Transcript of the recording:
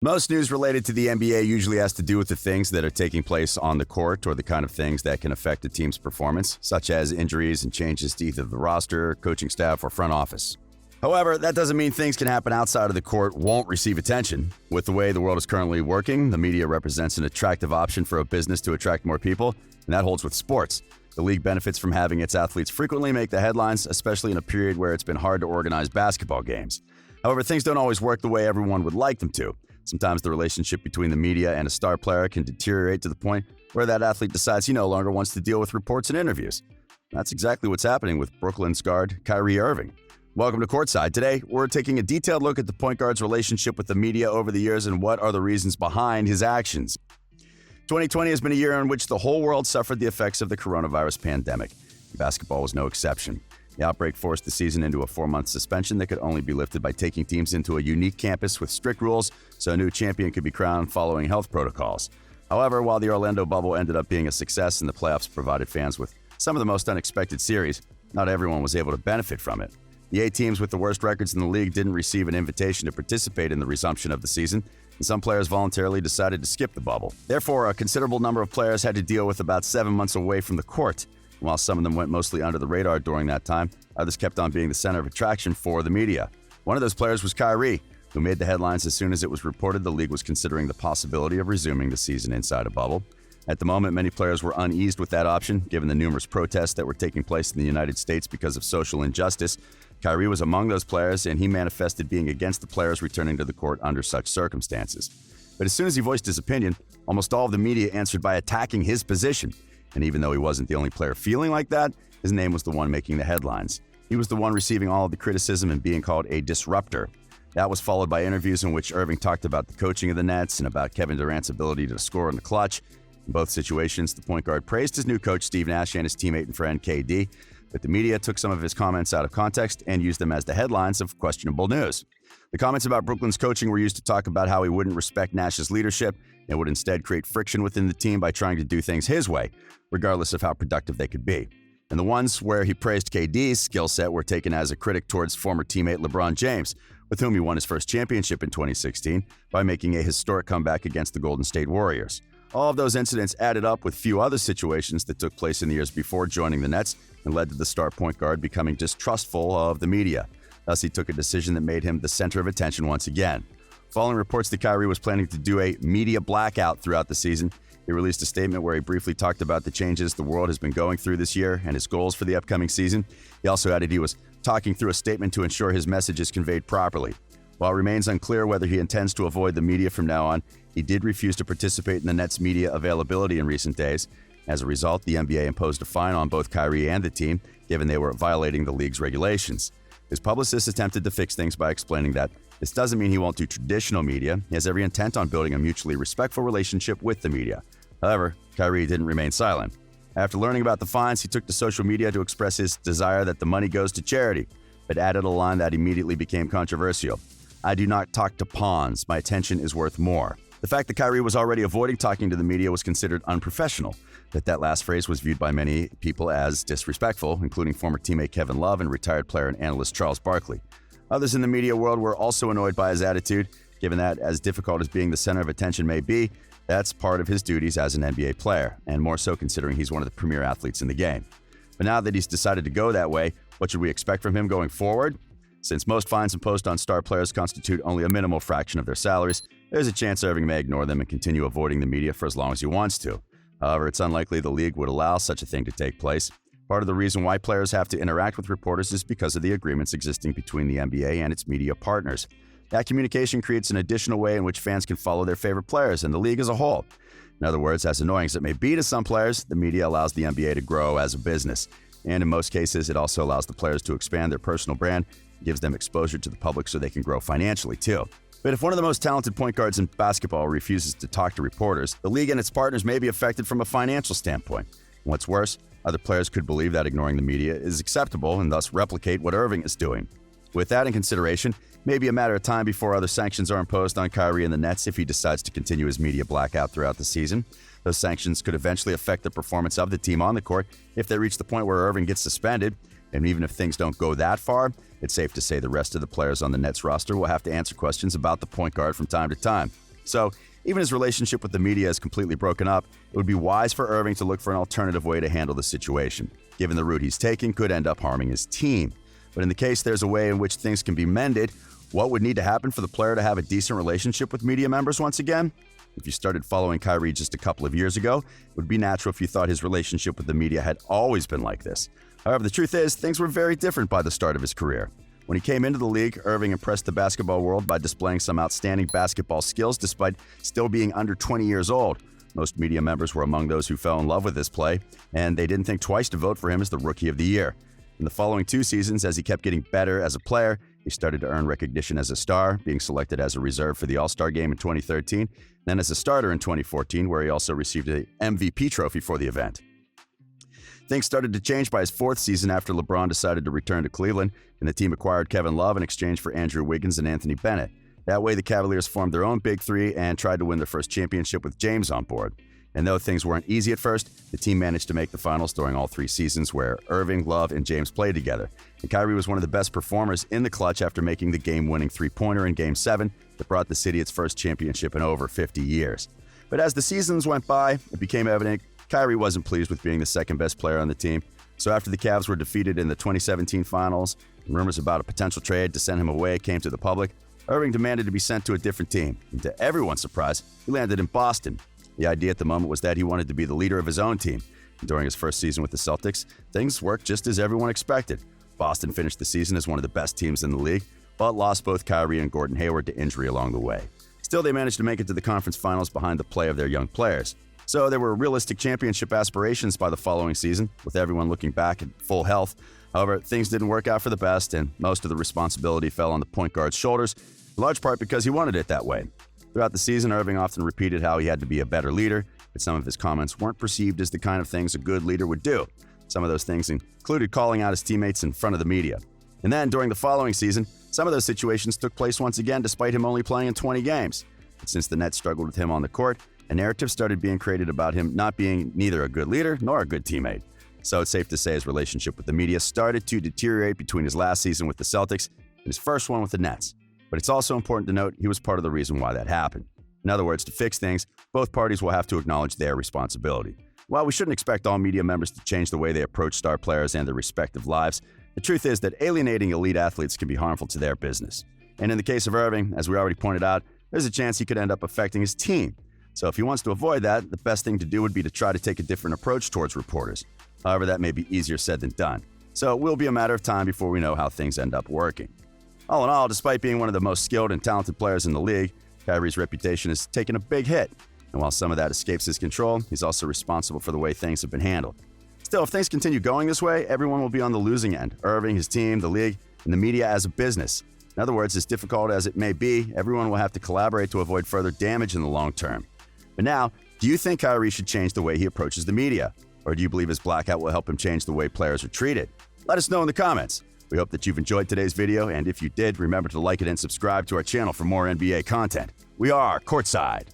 Most news related to the NBA usually has to do with the things that are taking place on the court or the kind of things that can affect a team's performance, such as injuries and changes to either the roster, coaching staff, or front office. However, that doesn't mean things can happen outside of the court won't receive attention. With the way the world is currently working, the media represents an attractive option for a business to attract more people, and that holds with sports. The league benefits from having its athletes frequently make the headlines, especially in a period where it's been hard to organize basketball games. However, things don't always work the way everyone would like them to. Sometimes the relationship between the media and a star player can deteriorate to the point where that athlete decides he no longer wants to deal with reports and interviews. That's exactly what's happening with Brooklyn's guard Kyrie Irving. Welcome to Courtside. Today, we're taking a detailed look at the point guard's relationship with the media over the years and what are the reasons behind his actions. 2020 has been a year in which the whole world suffered the effects of the coronavirus pandemic. Basketball was no exception. The outbreak forced the season into a 4-month suspension that could only be lifted by taking teams into a unique campus with strict rules so a new champion could be crowned following health protocols. However, while the Orlando bubble ended up being a success and the playoffs provided fans with some of the most unexpected series, not everyone was able to benefit from it. The 8 teams with the worst records in the league didn't receive an invitation to participate in the resumption of the season, and some players voluntarily decided to skip the bubble. Therefore, a considerable number of players had to deal with about 7 months away from the court. While some of them went mostly under the radar during that time, others kept on being the center of attraction for the media. One of those players was Kyrie, who made the headlines as soon as it was reported the league was considering the possibility of resuming the season inside a bubble. At the moment, many players were uneased with that option, given the numerous protests that were taking place in the United States because of social injustice. Kyrie was among those players, and he manifested being against the players returning to the court under such circumstances. But as soon as he voiced his opinion, almost all of the media answered by attacking his position. And even though he wasn't the only player feeling like that, his name was the one making the headlines. He was the one receiving all of the criticism and being called a disruptor. That was followed by interviews in which Irving talked about the coaching of the Nets and about Kevin Durant's ability to score in the clutch. In both situations, the point guard praised his new coach Steve Nash and his teammate and friend KD, but the media took some of his comments out of context and used them as the headlines of questionable news. The comments about Brooklyn's coaching were used to talk about how he wouldn't respect Nash's leadership and would instead create friction within the team by trying to do things his way, regardless of how productive they could be. And the ones where he praised KD's skill set were taken as a critic towards former teammate LeBron James, with whom he won his first championship in 2016 by making a historic comeback against the Golden State Warriors. All of those incidents added up with few other situations that took place in the years before joining the Nets and led to the star point guard becoming distrustful of the media. Thus, he took a decision that made him the center of attention once again. Following reports that Kyrie was planning to do a media blackout throughout the season, he released a statement where he briefly talked about the changes the world has been going through this year and his goals for the upcoming season. He also added he was talking through a statement to ensure his message is conveyed properly. While it remains unclear whether he intends to avoid the media from now on, he did refuse to participate in the Nets' media availability in recent days. As a result, the NBA imposed a fine on both Kyrie and the team, given they were violating the league's regulations. His publicist attempted to fix things by explaining that this doesn't mean he won't do traditional media. He has every intent on building a mutually respectful relationship with the media. However, Kyrie didn't remain silent. After learning about the fines, he took to social media to express his desire that the money goes to charity, but added a line that immediately became controversial. "I do not talk to pawns. My attention is worth more." The fact that Kyrie was already avoiding talking to the media was considered unprofessional, but that last phrase was viewed by many people as disrespectful, including former teammate Kevin Love and retired player and analyst Charles Barkley. Others in the media world were also annoyed by his attitude, given that, as difficult as being the center of attention may be, that's part of his duties as an NBA player, and more so considering he's one of the premier athletes in the game. But now that he's decided to go that way, what should we expect from him going forward? Since most fines imposed on star players constitute only a minimal fraction of their salaries, there's a chance Irving may ignore them and continue avoiding the media for as long as he wants to. However, it's unlikely the league would allow such a thing to take place. Part of the reason why players have to interact with reporters is because of the agreements existing between the NBA and its media partners. That communication creates an additional way in which fans can follow their favorite players and the league as a whole. In other words, as annoying as it may be to some players, the media allows the NBA to grow as a business. And in most cases, it also allows the players to expand their personal brand, gives them exposure to the public so they can grow financially too. But if one of the most talented point guards in basketball refuses to talk to reporters, the league and its partners may be affected from a financial standpoint. And what's worse, other players could believe that ignoring the media is acceptable and thus replicate what Irving is doing. With that in consideration, it may be a matter of time before other sanctions are imposed on Kyrie and the Nets if he decides to continue his media blackout throughout the season. Those sanctions could eventually affect the performance of the team on the court if they reach the point where Irving gets suspended. And even if things don't go that far, it's safe to say the rest of the players on the Nets roster will have to answer questions about the point guard from time to time. So, even his relationship with the media is completely broken up, it would be wise for Irving to look for an alternative way to handle the situation. Given the route he's taking could end up harming his team. But in the case there's a way in which things can be mended, what would need to happen for the player to have a decent relationship with media members once again? If you started following Kyrie just a couple of years ago, it would be natural if you thought his relationship with the media had always been like this. However, the truth is, things were very different by the start of his career. When he came into the league, Irving impressed the basketball world by displaying some outstanding basketball skills despite still being under 20 years old. Most media members were among those who fell in love with his play, and they didn't think twice to vote for him as the Rookie of the Year. In the following 2 seasons, as he kept getting better as a player, he started to earn recognition as a star, being selected as a reserve for the All-Star Game in 2013, then as a starter in 2014, where he also received an MVP trophy for the event. Things started to change by his 4th season after LeBron decided to return to Cleveland, and the team acquired Kevin Love in exchange for Andrew Wiggins and Anthony Bennett. That way, the Cavaliers formed their own Big Three and tried to win their first championship with James on board. And though things weren't easy at first, the team managed to make the finals during all 3 seasons where Irving, Love, and James played together. And Kyrie was one of the best performers in the clutch after making the game-winning three-pointer in Game 7 that brought the city its first championship in over 50 years. But as the seasons went by, it became evident Kyrie wasn't pleased with being the second-best player on the team. So after the Cavs were defeated in the 2017 finals, and rumors about a potential trade to send him away came to the public, Irving demanded to be sent to a different team. And to everyone's surprise, he landed in Boston. The idea at the moment was that he wanted to be the leader of his own team. And during his first season with the Celtics, things worked just as everyone expected. Boston finished the season as one of the best teams in the league, but lost both Kyrie and Gordon Hayward to injury along the way. Still, they managed to make it to the conference finals behind the play of their young players. So there were realistic championship aspirations by the following season, with everyone looking back at full health. However, things didn't work out for the best, and most of the responsibility fell on the point guard's shoulders, in large part because he wanted it that way. Throughout the season, Irving often repeated how he had to be a better leader, but some of his comments weren't perceived as the kind of things a good leader would do. Some of those things included calling out his teammates in front of the media. And then, during the following season, some of those situations took place once again despite him only playing in 20 games. But since the Nets struggled with him on the court, a narrative started being created about him not being neither a good leader nor a good teammate. So it's safe to say his relationship with the media started to deteriorate between his last season with the Celtics and his first one with the Nets. But it's also important to note he was part of the reason why that happened. In other words, to fix things, both parties will have to acknowledge their responsibility. While we shouldn't expect all media members to change the way they approach star players and their respective lives, the truth is that alienating elite athletes can be harmful to their business. And in the case of Irving, as we already pointed out, there's a chance he could end up affecting his team. So if he wants to avoid that, the best thing to do would be to try to take a different approach towards reporters. However, that may be easier said than done. So it will be a matter of time before we know how things end up working. All in all, despite being one of the most skilled and talented players in the league, Kyrie's reputation has taken a big hit. And while some of that escapes his control, he's also responsible for the way things have been handled. Still, if things continue going this way, everyone will be on the losing end. Irving, his team, the league, and the media as a business. In other words, as difficult as it may be, everyone will have to collaborate to avoid further damage in the long term. But now, do you think Kyrie should change the way he approaches the media? Or do you believe his blackout will help him change the way players are treated? Let us know in the comments. We hope that you've enjoyed today's video, and if you did, remember to like it and subscribe to our channel for more NBA content. We are Courtside.